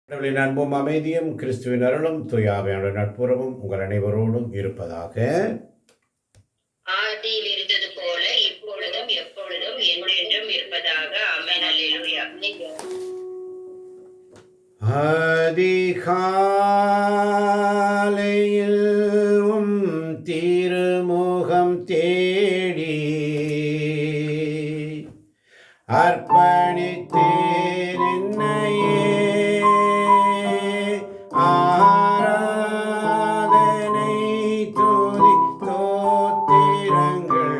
கடவுளின் அன்பும் அமைதியும் கிறிஸ்துவின் அருளும் தூயாவையான நட்புறவும் உங்கள் அனைவரோடும் இருப்பதாக. ஆதியில் இருந்தது போல இப்பொழுதும் எப்பொழுதும் என்றென்றும் இருப்பதாக. ஆமென். அல்லேலூயா. அதிகாலையில் திருமுகம் தேடி அர்ப்பணித்தேன் என்னையே, ஆராதனை துதி ஸ்தோத்திரங்கள்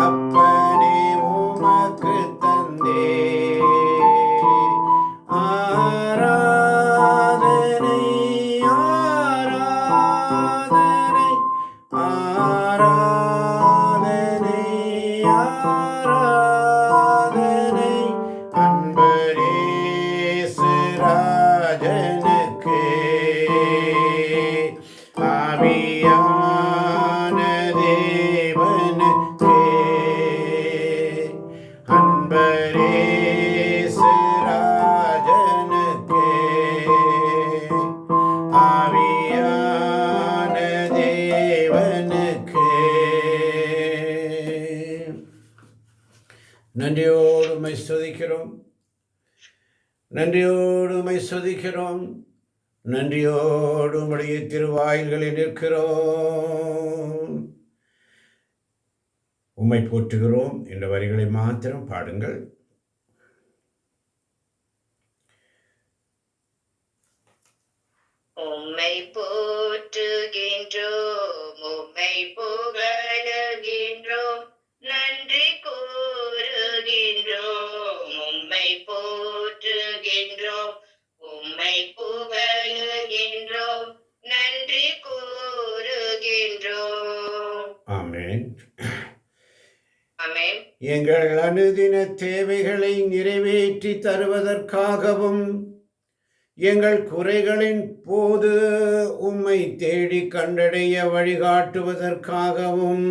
அப்பனே உமக்கு தந்தே. ஆராதனை ஆராதனை ஆராதனை ஆராதனை அன்பரேசு ராஜனுக்கு, ஆவியான தேவனுக்கு. அன்பரேசு ராஜனுக்கு, ஆவியான தேவனுக்கு. நன்றியோடு உம்மை ஸ்துதிக்கிறோம், நன்றியோடு உம்மை ஸ்துதிக்கிறோம், நன்றியோடு உம்முடைய திருவாயில்களில் நிற்கிறோம். உம்மை போற்றுகிறோம் என்ற வரிகளை மாத்திரம் பாடுங்கள். உம்மை போற்றுகின்றோம், உம்மை புகழுகின்றோம், நன்றி கூறுகின்றோம். உம்மை போற்றுகின்றோம், உம்மை புகழுகின்றோம், நன்றி கூறுகின்றோம். ஆமென். ஆமென். எங்கள் அனுதின தேவைகளை நிறைவேற்றி தருவதற்காகவும், எங்கள் குறைகளின் போது உம்மை தேடி கண்டடைய வழிகாட்டுவதற்காகவும்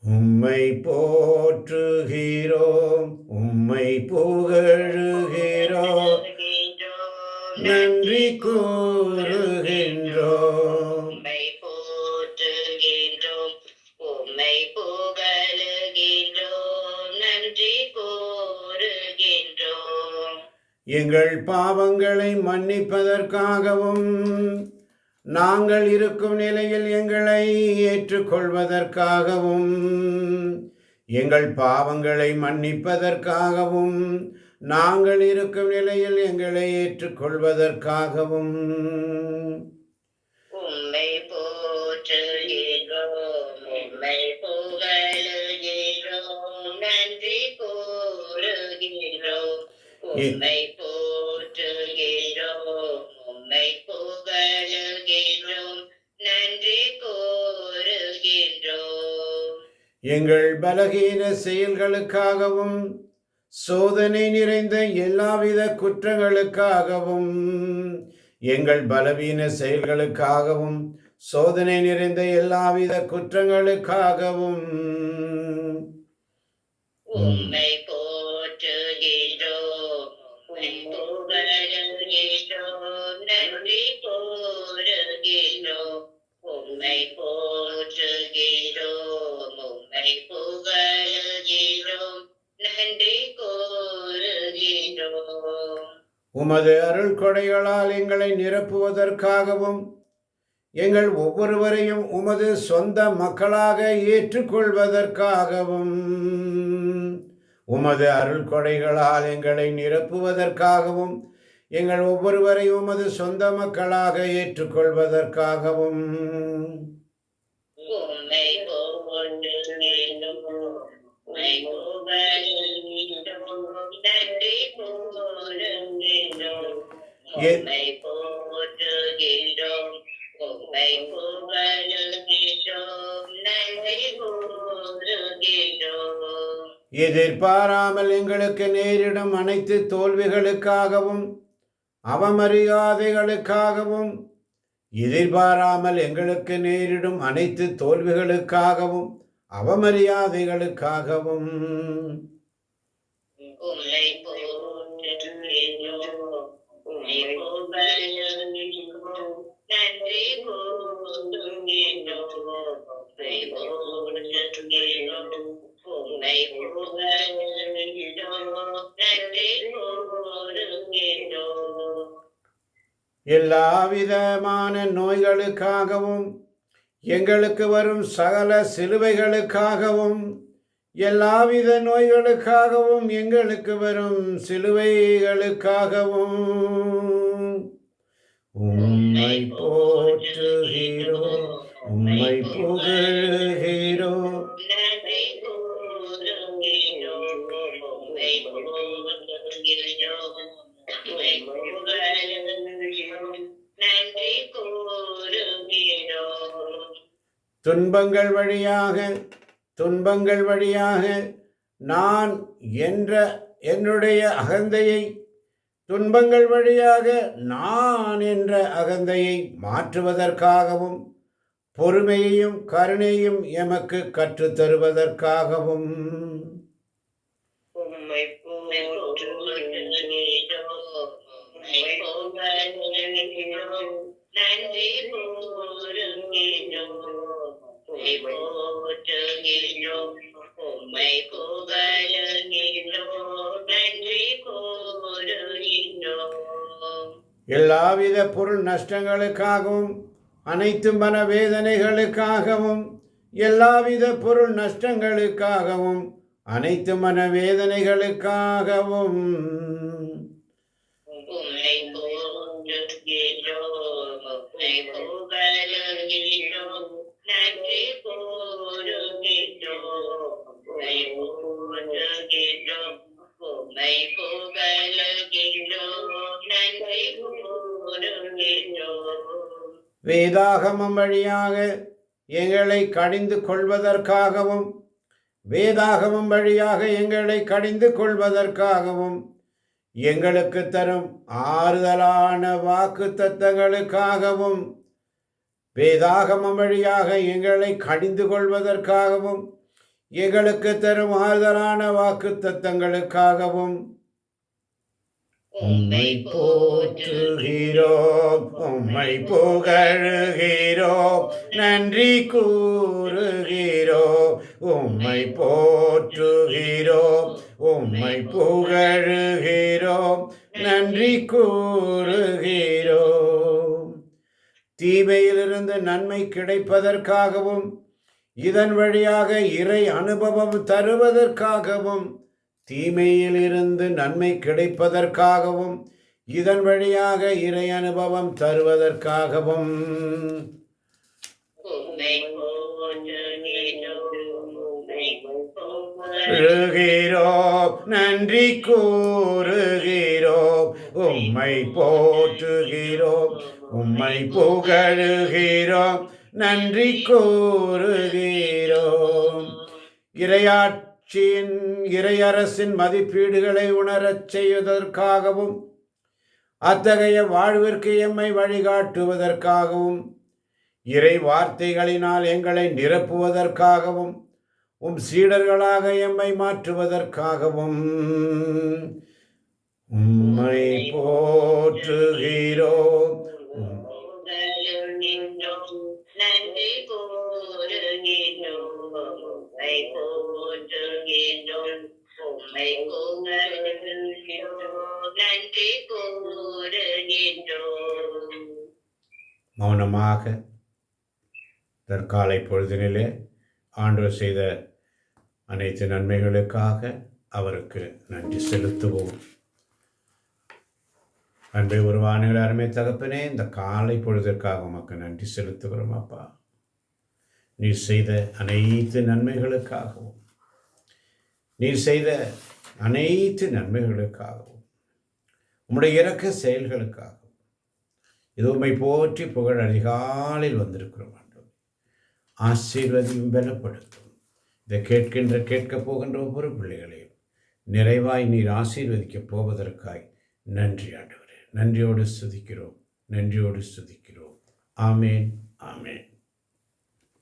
உம்மை போற்றுகிறோம், உம்மை புகழுகிறோம், நன்றி கூறுகின்றோம். உம்மை போற்றுகின்றோம், உம்மை புகழுகின்றோம், நன்றி கூறுகின்றோம். எங்கள் பாவங்களை மன்னிப்பதற்காகவும், நாங்கள் இருக்கும் நிலையில் எங்களை ஏற்றுக்கொள்வதற்காகவும், எங்கள் பாவங்களை மன்னிப்பதற்காகவும், நாங்கள் இருக்கும் நிலையில் எங்களை ஏற்றுக்கொள்வதற்காகவும் உம்மை போற்றுகின்றோம், உம்மை புகழுகின்றோம், நன்றி கூறுகின்றோம். உம்மை போற்றுகின்றோம், உம்மை புகழுகின்றோம், நன்றி கூறுகின்றோம். எங்கள் பலகீன செயல்களுக்காகவும், சோதனை நிறைந்த எல்லாவித குற்றங்களுக்காகவும், எங்கள் பலவீன செயல்களுக்காகவும், சோதனை நிறைந்த எல்லாவித குற்றங்களுக்காகவும் உம்மை போற்றுகின்றோம், உம்மை புகழுகின்றோம், நன்றி கூறுகின்றோம். உம்மை போற்றுகின்றோம், உம்மை புகழுகின்றோம், நன்றி கூறுகின்றோம். உமது அருள் கொடைகளால் எங்களை நிரப்புவதற்காகவும், எங்கள் ஒவ்வொருவரையும் உமது சொந்த மக்களாக ஏற்றுக்கொள்வதற்காகவும், உமது அருள் கொடைகளால் எங்களை நிரப்புவதற்காகவும், எங்கள் ஒவ்வொருவரையும் உமது சொந்த மக்களாக ஏற்றுக்கொள்வதற்காகவும் உம்மை போற்றுகின்றோம், உம்மை புகழுகின்றோம், நன்றி கூறுகின்றோம். உம்மை போற்றுகின்றோம், உம்மை புகழுகின்றோம், நன்றி கூறுகின்றோம். எதிர்பாராமல் எங்களுக்கு நேரிடும் அனைத்து தோல்விகளுக்காகவும், அவமரியாதைகளுக்காகவும், எதிர்பாராமல் எங்களுக்கு நேரிடும் அனைத்து தோல்விகளுக்காகவும், அவமரியாதைகளுக்காகவும் உம்மை நன்றி கூறுகின்றோம். எல்லா விதமான நோய்களுக்காகவும் எங்களுக்கு வரும் சகல சிலுவைகளுக்காகவும் எல்லாவித நோய்களுக்காகவும் எங்களுக்கு வரும் சிலுவைகளுக்காகவும் உம்மை போற்றுகிறோம், உம்மை புகழுகிறோம். நன்றி கூறுகின்றோம். உம்மை புகழுகின்றோம். உம்மை புகழுகின்றோம். நன்றி கூறுகின்றோம். துன்பங்கள் வழியாக நான் என்னுடைய அகந்தையை துன்பங்கள் வழியாக நான் என்ற அகந்தையை மாற்றுவதற்காகவும் பொறுமையையும் கருணையும் எமக்கு கற்றுத்தருவதற்காகவும் உம்மை போற்றுகின்றோம். உம்மை புகழுகின்றோம். நன்றி கூறுகின்றோம். உம்மை போற்றுகின்றோம். உம்மை புகழுகின்றோம். நன்றி கூறுகின்றோம். எல்லாவித பொருள் நஷ்டங்களுக்காகவும் அனைத்து மனவேதனைகளுக்காகவும் எல்லாவித பொருள் நஷ்டங்களுக்காகவும் அனைத்து மனவேதனைகளுக்காகவும் உம்மை போற்றுகின்றோம். உம்மை புகழுகின்றோம். நன்றி கூறுகின்றோம். உம்மை போற்றுகின்றோம். உம்மை புகழுகின்றோம். நன்றி கூறுகின்றோம். வேதாகமம் வழியாக எங்களை கடிந்து கொள்வதற்காகவும் எங்களுக்கு தரும் ஆறுதலான வாக்குத்தத்தங்களுக்காகவும் வேதாகமம் வழியாக எங்களை கடிந்து கொள்வதற்காகவும் எங்களுக்கு தரும் ஆறுதலான வாக்குத்தத்தங்களுக்காகவும் உம்மை போற்றுகிறோம், உம்மை புகழுகிறோம், நன்றி கூறுகிறோம். உம்மை போற்றுகிறோம், உம்மை புகழுகிறோம், நன்றி கூறுகிறோம். தீமையிலிருந்து நன்மை கிடைப்பதற்காகவும் இதன் வழியாக இறை அனுபவம் தருவதற்காகவும் தீமையிலிருந்து நன்மை கிடைப்பதற்காகவும் இதன் வழியாக இறை அனுபவம் தருவதற்காகவும் உம்மை போற்றுகின்றோம். உம்மை புகழுகிறோம், நன்றி கூறுகிறோம். உம்மை போற்றுகிறோம், உம்மை புகழுகிறோம், நன்றி கூறுகிறோம். இறையரசின் மதிப்பீடுகளை உணரச் செய்வதற்காகவும் அத்தகைய வாழ்விற்கு எம்மை வழிகாட்டுவதற்காகவும் இறை வார்த்தைகளினால் எங்களை நிரப்புவதற்காகவும் சீடர்களாக எம்மை மாற்றுவதற்காகவும் உம்மை போற்றுகிறோம். நன்றி கூறுகின்றோம். உம்மை போற்றுகின்றோம். உம்மை புகழுகின்றோம். நன்றி கூறுகின்றோம். மௌனமாக தற்காலை பொழுதினிலே ஆண்டவர் செய்த அனைத்து நன்மைகளுக்காக அவருக்கு நன்றி செலுத்துவோம். அன்பை உருவானுகிற அருமை தகப்பனே, இந்த காலை பொழுதற்காக உமக்கு நன்றி செலுத்துகிறோம் அப்பா. நீர் செய்த அனைத்து நன்மைகளுக்காகவும் உம்முடைய இரக்க செயல்களுக்காகவும் இது உம்மை போற்றி புகழ் அதிகாலையில் வந்திருக்கிறோம். ஆண்டவர் ஆசீர்வதியும் பலப்படுத்தும். இதை கேட்கப் போகின்ற ஒவ்வொரு பிள்ளைகளையும் நிறைவாய் நீர் ஆசீர்வதிக்கப் போவதற்காய் நன்றி ஆண்டவரே. நன்றியோடு ஸ்துதிக்கிறோம். ஆமேன், ஆமேன்.